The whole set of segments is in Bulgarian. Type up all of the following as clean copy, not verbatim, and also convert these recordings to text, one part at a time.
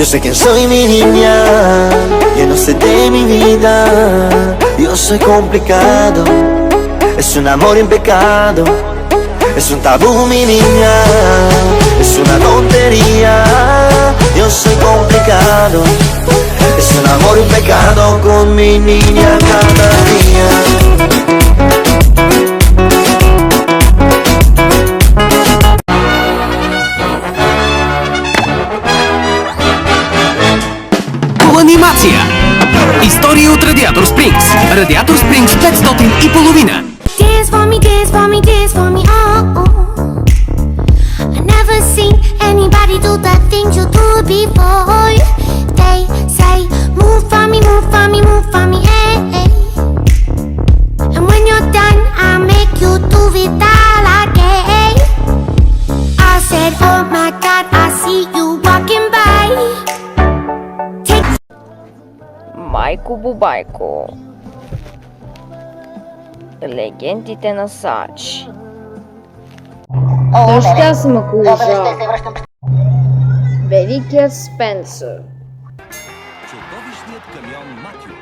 Yo sé quién soy, mi niña, yo no sé de mi vida. Yo soy complicado, es un amor en pecado, es un tabú, mi niña, es una tontería. Yo soy complicado, es un amor en pecado con mi niña cada día. Animация! Истории от Радиатор Спрингс. Радиатор Спрингс 500 и половина. Dance for me, dance for me, dance for me, oh, oh. I never seen anybody do the things you do before. They say, move for me, move for me, move for me, hey, hey. And when you're done, I'll make you do it all again. I said, oh my God, I see you walking by. Майко Бубайко. Легендите на Сач. Дъждя съм ако лъжа. Великият Спенсър. Чудовищният камион Матю.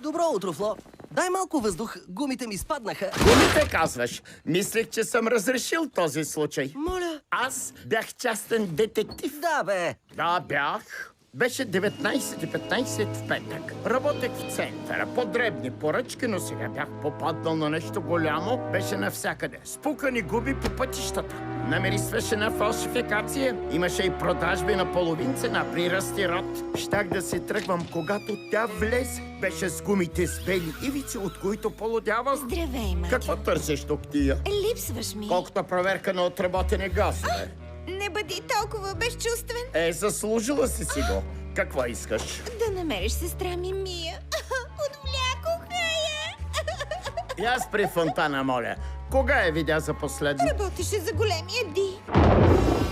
Добро утро, Фло. Дай малко въздух, гумите ми спаднаха. Гумите, казваш? Мислех, че съм разрешил този случай. Моля. Аз бях частен детектив. Да, бе. Да, бях. Беше 19:15 в петък. Работех в центъра, по-дребни поръчки, но сега бях попаднал на нещо голямо. Беше навсякъде. Спукани губи по пътищата. Намирисваше на фалшификация. Имаше и продажби на половин цена при Растирот. Щях да си тръгвам, когато тя влезе. Беше с гумите с бели ивици, от които полудявах. Здравей, Матю. Какво търсиш тук тия? Липсваш ми. Колкото проверка на отработени газове. Не бъди толкова безчувствен. Заслужила си го. Какво искаш? Да намериш сестра ми Мия. Отвлякоха я. И аз при фонтана, моля. Кога я видя за последно? Работеше за големия Ди.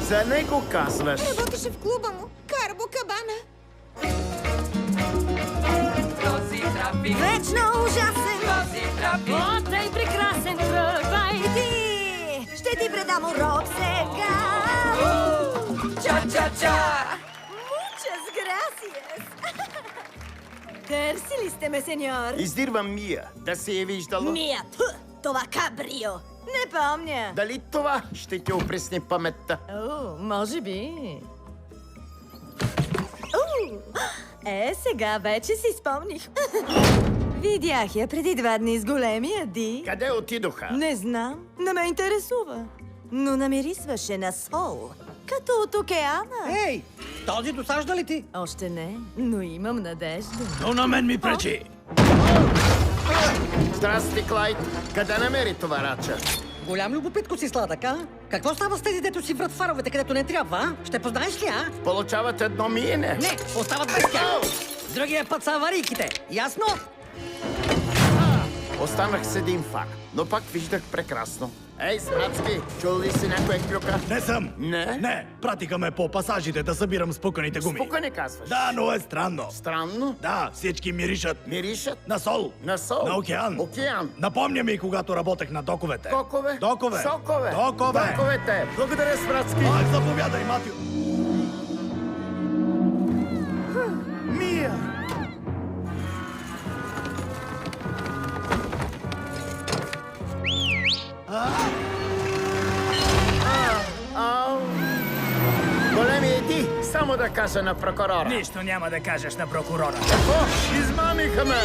За него казваш. Работеше в клуба му. Карбо Кабана. Вечно ужасен. О, тъй прекрасен тръгвай ти! Ще ти предам урок сега. Ча-ча-ча! Muchas gracias. Търси ли сте ме, сеньор? Издирвам Мия. Да си я виждала? Мия, това кабрио. Не помня. Дали това ще ти опресни паметта? О, може би. Сега вече си спомних. Видях я преди 2 дни с големия Ди. Къде отидоха? Не знам, не ме интересува. Но намирисваше на сол, като от океана. Ей, този досажда ли ти? Още не, но имам надежда. Но на мен ми пречи. Здрасти, Клайд. Къде намери това рача? Голям любопитко си, сладък, а? Какво става с тези, дето си врат фаровете, където не трябва, а? Ще познаеш ли, а? Получават едно миене. Не, остават без тях. Другия път са аварийките. Ясно? Останах с един фар, но пак виждах прекрасно. Ей, смрацки, чул ли си някоя клюка? Не съм. Не? Не, пратиха ме по пасажите да събирам спуканите гуми. Спукане казваш? Да, но е странно. Странно? Да, всички миришат. Миришат? На сол. На сол? На океан. Океан. Напомня ми, когато работех на доковете. Кокове? Докове. Сокове? Докове. Доковете. Благодаря, смрацки. Ай, заповядай, Матю. Мия! Големи ти, само да кажа на прокурора. Нищо няма да кажеш на прокурора. Какво? Измамиха ме!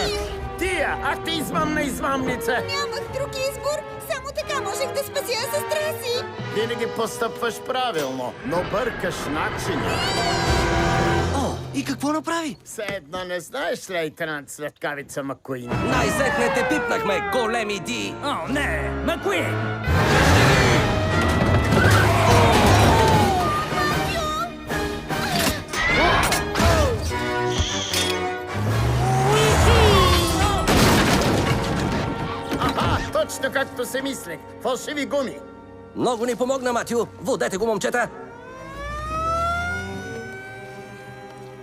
Тия, ах ти измамна измамница! Нямах друг избор. Само така можех да спася сестра си. Винаги постъпваш правилно, но бъркаш начина. О, и какво направи? Все едно не знаеш, лейтенант Светкавица Макуин. Най-сетне те пипнахме, големи Ди. О, не, Макуин! Аха, точно както се мислех. Фалшиви гуми. Много ни помогна, Матю. Водете го, момчета.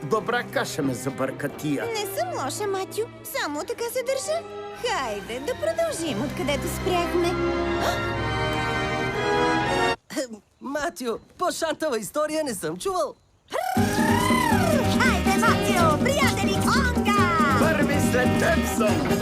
Добра каша ме забърка тия. Не съм лоша, Матю. Само така се държа. Хайде да продължим откъдето спряхме. Матио, по-шантава история не съм чувал. Хайде, Матио, приятели, онга! Първи след теб съм!